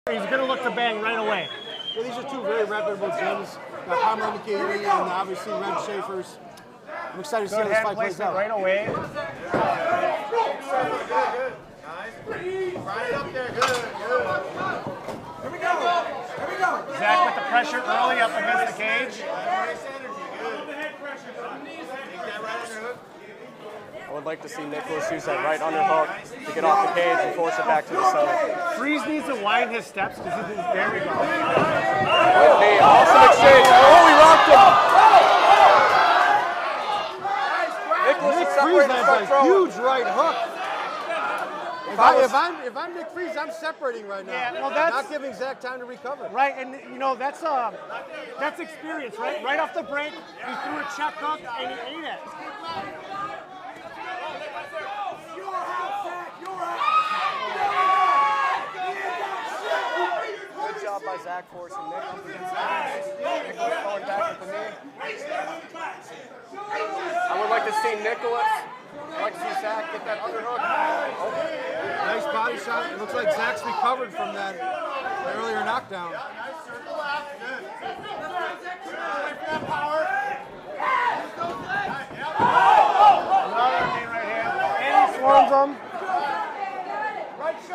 He's going to look to bang right away. Yeah, these are two very reputable gyms. Got Palmer McKeely and obviously Red Schaefer's. I'm excited to see how this fight plays out. Right away. Good. Nice. Right up there. Good. Here we go. Zack with the pressure early up against the cage. Nice energy. Good. Take that right underhook. I would like to see Nicholas use that right underhook to get off the cage and force it back to the center. Freeze needs to wind his steps because he didn't. There we go. Okay, awesome exchange. Oh, he rocked him. Nick Freeze has a huge right hook. If I'm Nick Freeze, I'm separating right now. Yeah, well, that's not giving Zack time to recover. Right, and you know that's experience, right? Right off the break, he threw a check hook and he ate it. Good job by Zack forcing Nick up against the cage. Nicholas going back with the knee. I would like to see Nicholas. I'd like to see Zack get that underhook. Nice body shot. It looks like Zack's recovered from that earlier knockdown. Another knee right hand. And he swarms him.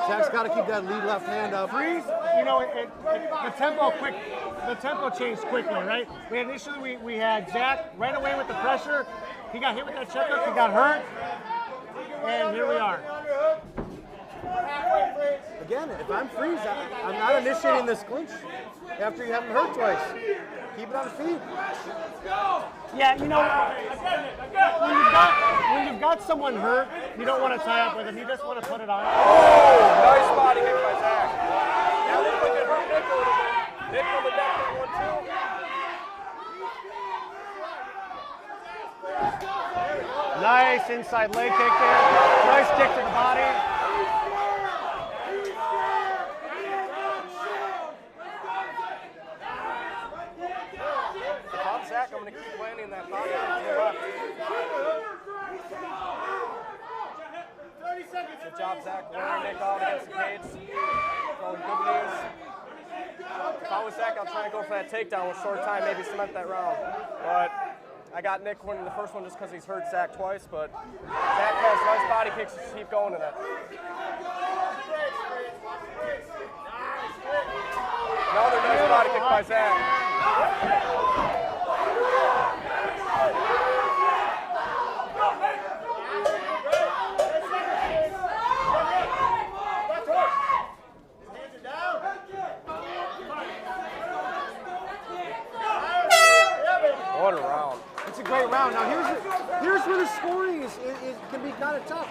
Zack's got to keep that lead left hand up. Freeze, you know, the tempo changed quickly, right? Initially we had Zack right away with the pressure. He got hit with that check hook, he got hurt, and here we are. Again, if I'm Freeze, I'm not initiating this clinch after you have him hurt twice. Keep it on the feet. Yeah, you know, when you've got someone hurt, you don't want to tie up with him. You just want to put it on. Oh, nice body kick by Zack. Now look like it hurt Nick a little bit. Nick on the neck for 1-2. Nice inside leg kick there. Nice kick to the body. If I'm Zack, I'm going to keep landing that body to the left. Good job, Zack. Wearing Nick out against the cage. Throwing good knees. If I was Zack, I'll try and go for that takedown with short time, maybe cement that round. But I got Nick winning the first one just because he's hurt Zack twice, but Zack has nice body kicks to keep going in it. Another nice body kick by Zack. What a round. It's a great round. Now here's where the scoring can be kind of tough.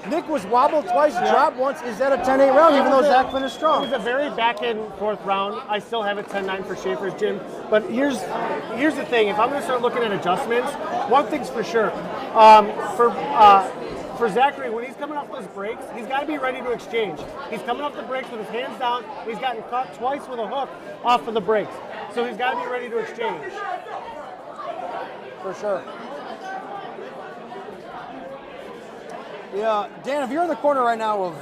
Nick was wobbled twice, dropped once. Is that a 10-8 round, even though Zack finished strong? It was a very back and forth round. I still have it 10-9 for Schaefer's gym. But here's the thing. If I'm going to start looking at adjustments, one thing's for sure. For Zachary, when he's coming off those breaks, he's got to be ready to exchange. He's coming off the breaks with his hands down. He's gotten caught twice with a hook off of the breaks. So he's got to be ready to exchange. For sure. Yeah, Dan, if you're in the corner right now of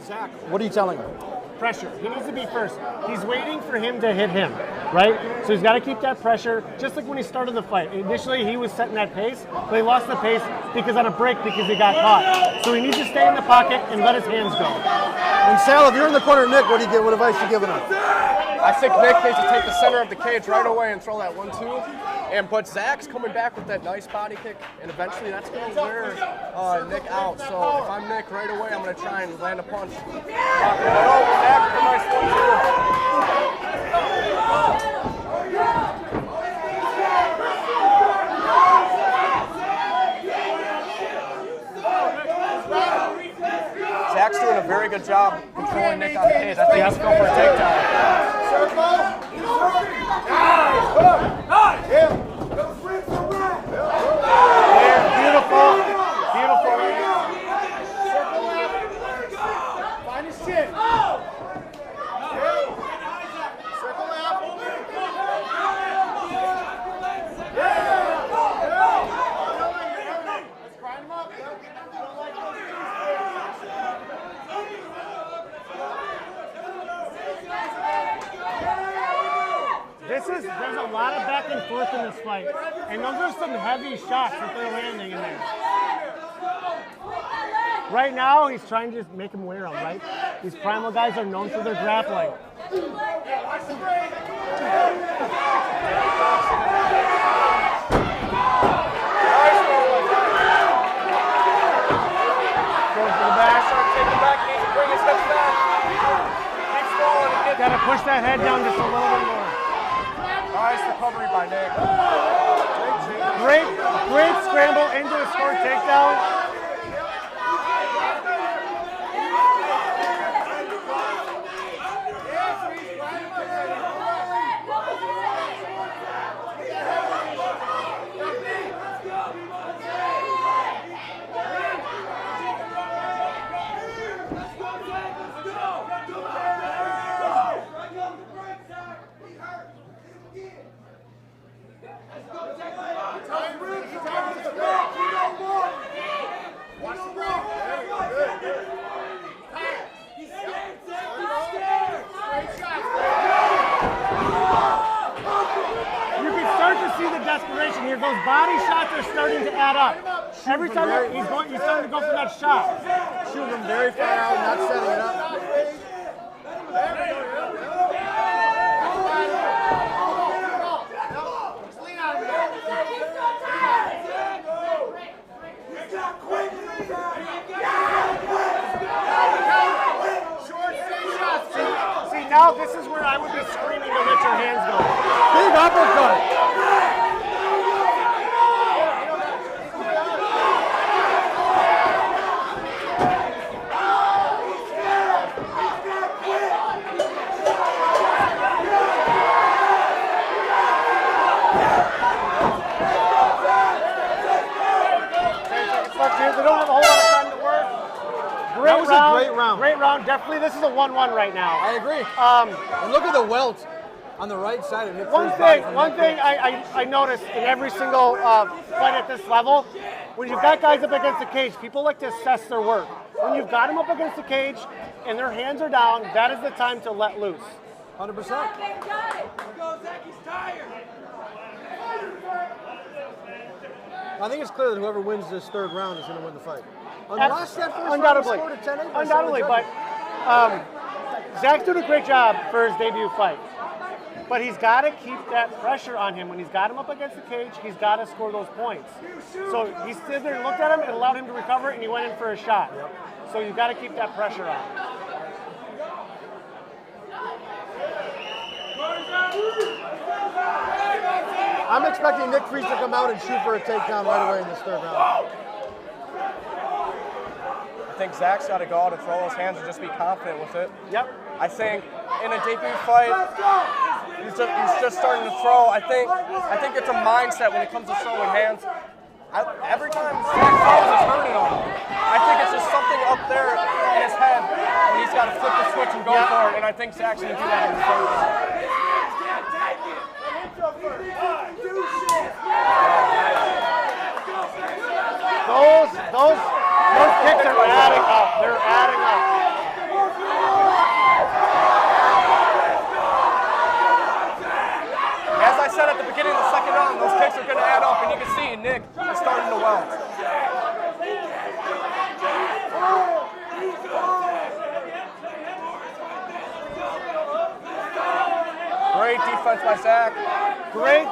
Zack, what are you telling him? Pressure. He needs to be first. He's waiting for him to hit him, right? So he's got to keep that pressure, just like when he started the fight. Initially, he was setting that pace, but he lost the pace because on a break because he got caught. So he needs to stay in the pocket and let his hands go. And Sal, if you're in the corner of Nick, what advice are you giving him? I think Nick needs to take the center of the cage right away and throw that 1-2. But Zack's coming back with that nice body kick, and eventually that's going to wear Nick out. So if I'm Nick right away, I'm going to try and land a punch. Oh, Zack with a nice 1-2. Zack's doing a very good job controlling Nick on the cage. I think he has to go for a takedown. Beautiful. Beautiful. Find his chin. Circle left. Let's grind him up. there's a lot of back and forth in this fight, and those are some heavy shots that they're landing in there. Right now, he's trying to just make him wear them, right? These primal guys are known for their grappling. Goes to the back. Take the back, needs to bring his steps back. Keep scrolling and get. Got to push that head down just a little bit more. Nice recovery by Nick. Great scramble into a score takedown. Desperation here. Those body shots are starting to add up. Every time he's starting to go for that shot. Shooting him very far out, not setting it up. See, now this is where I would be screaming to let your hands go. Big uppercut. They don't have a whole lot of time to work. That was a great round. Great round. Definitely, this is a 1-1 right now. I agree. And look at the welt on the right side of Nick. One thing I noticed in every single fight at this level, when you've got guys up against the cage, people like to assess their work. When you've got them up against the cage and their hands are down, that is the time to let loose. 100%. Go, Zack, he's tired. I think it's clear that whoever wins this third round is going to win the fight. Unless that first undoubtedly, round scored a 10-8 by undoubtedly. But Zack's doing a great job for his debut fight. But he's got to keep that pressure on him. When he's got him up against the cage, he's got to score those points. So he stood there and looked at him, it allowed him to recover, and he went in for a shot. Yep. So you've got to keep that pressure on. I'm expecting Nick Freeze to come out and shoot for a takedown right away in this third round. I think Zack's got to go out and throw those hands and just be confident with it. Yep. I think in a debut fight, he's just starting to throw. I think it's a mindset when it comes to throwing hands. Every time Zack throws, it's hurting him. I think it's just something up there in his head, and he's got to flip the switch and go for it. And I think Zack's going to do that in the third round. Those kicks are adding up. They're adding up. As I said at the beginning of the second round, those kicks are going to add up, and you can see Nick is starting to welt. Great defense by Zack. Great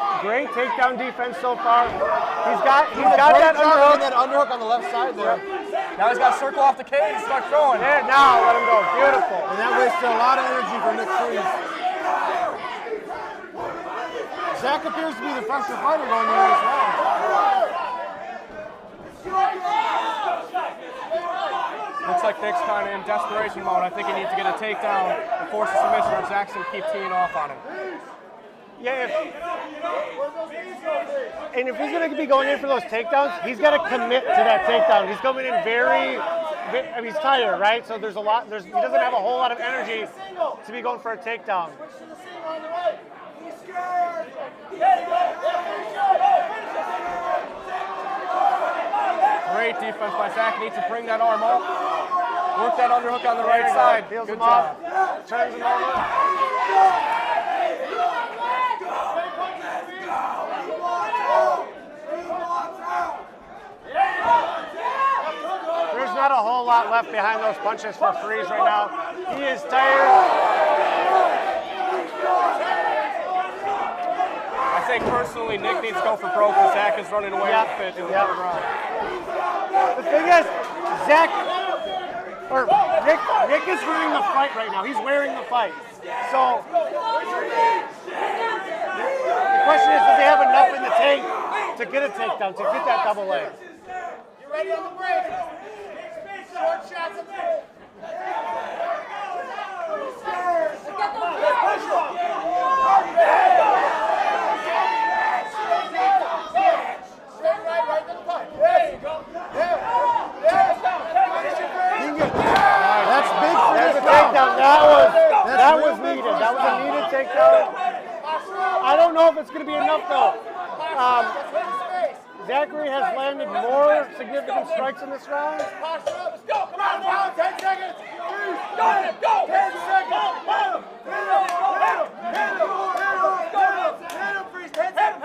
takedown defense so far. He's got that underhook. That underhook on the left side there. Now he's got to circle off the cage and start throwing. There, now let him go. Beautiful. And that wasted a lot of energy for Nick Freeze. Zack appears to be the fresher fighter going into this round. Looks like Nick's kind of in desperation mode. I think he needs to get a takedown and force a submission, or Zack's going to keep teeing off on him. Yeah, and if he's going to be going in for those takedowns, he's got to commit to that takedown. He's coming in he's tired, right? So there's a lot. He doesn't have a whole lot of energy to be going for a takedown. Great defense by Zack. Needs to bring that arm up. Work that underhook on the right side. Peels Good him job. off. Turns him over. not a whole lot left behind those punches for Freeze right now. He is tired. I think personally Nick needs to go for broke because Zack is running away with it in the third round. The thing is, Nick is wearing the fight right now. He's wearing the fight. So the question is, does he have enough in the tank to get a takedown, to get that double leg? You ready on the break? Short shots of it. Right to the punch. There you go. That's big for There's this a takedown. That was needed. big. That was a needed takedown. I don't know if it's going to be enough though. Zachary has landed more significant strikes in this round. Let's go. Come on, now. 10 seconds. Go. 10 seconds. Hit him. Freeze. 10 seconds.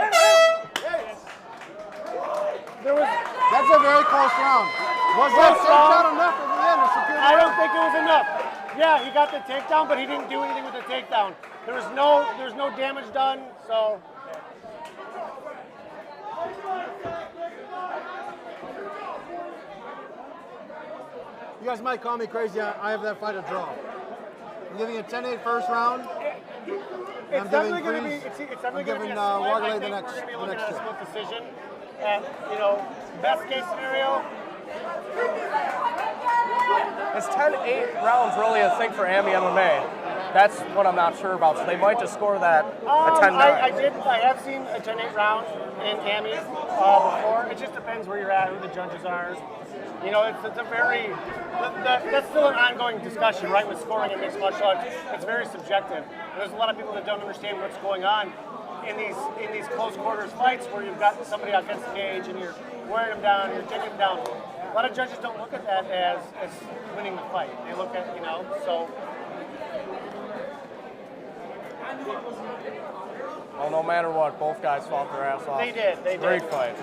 That's a very close round. Was that takedown enough at the end? I don't think it was enough. Yeah, he got the takedown, but he didn't do anything with the takedown. There's no damage done, so. You guys might call me crazy. I have that fight a draw. I'm giving a 10-8 first round. It's definitely going to be. It's definitely going to be a split. Wargolet I the think next. we're going to be The looking next at a two. split decision. And best case scenario. Is 10-8 rounds really a thing for AMI MMA? That's what I'm not sure about. So they might just score that a 10-9. I have seen a 10-8 round in AMI before. It just depends where you're at, who the judges are. It's a very, that's still an ongoing discussion, right, with scoring in mixed martial arts. It's very subjective. There's a lot of people that don't understand what's going on in these close quarters fights where you've got somebody against the cage and you're wearing them down, you're taking them down. A lot of judges don't look at that as winning the fight. They look at, so. Well, no matter what, both guys fought their ass off. They did. Great fight.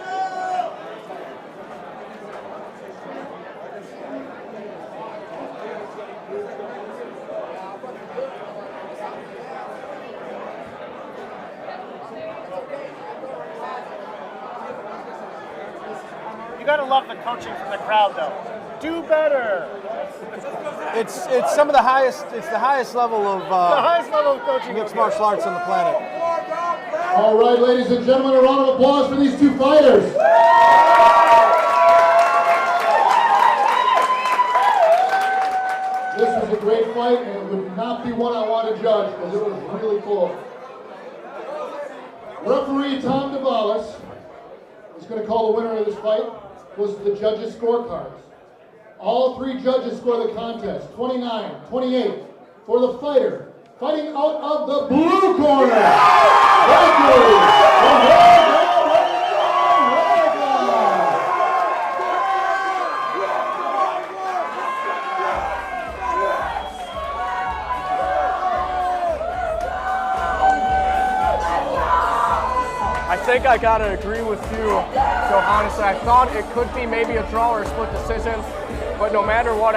You gotta love the coaching from the crowd, though. Do better. It's some of the highest. It's the highest level of The highest level of coaching. mixed martial arts on the planet. All right, ladies and gentlemen, a round of applause for these two fighters. This was a great fight, and it would not be one I want to judge because it was really close. Referee Tom Davalos is going to call the winner of this fight. Was the judges' scorecards. All three judges score the contest, 29-28, for the fighter. Fighting out of the blue corner, Zachary from I think I gotta agree with you, Johannes. I thought it could be maybe a draw or a split decision, but no matter what,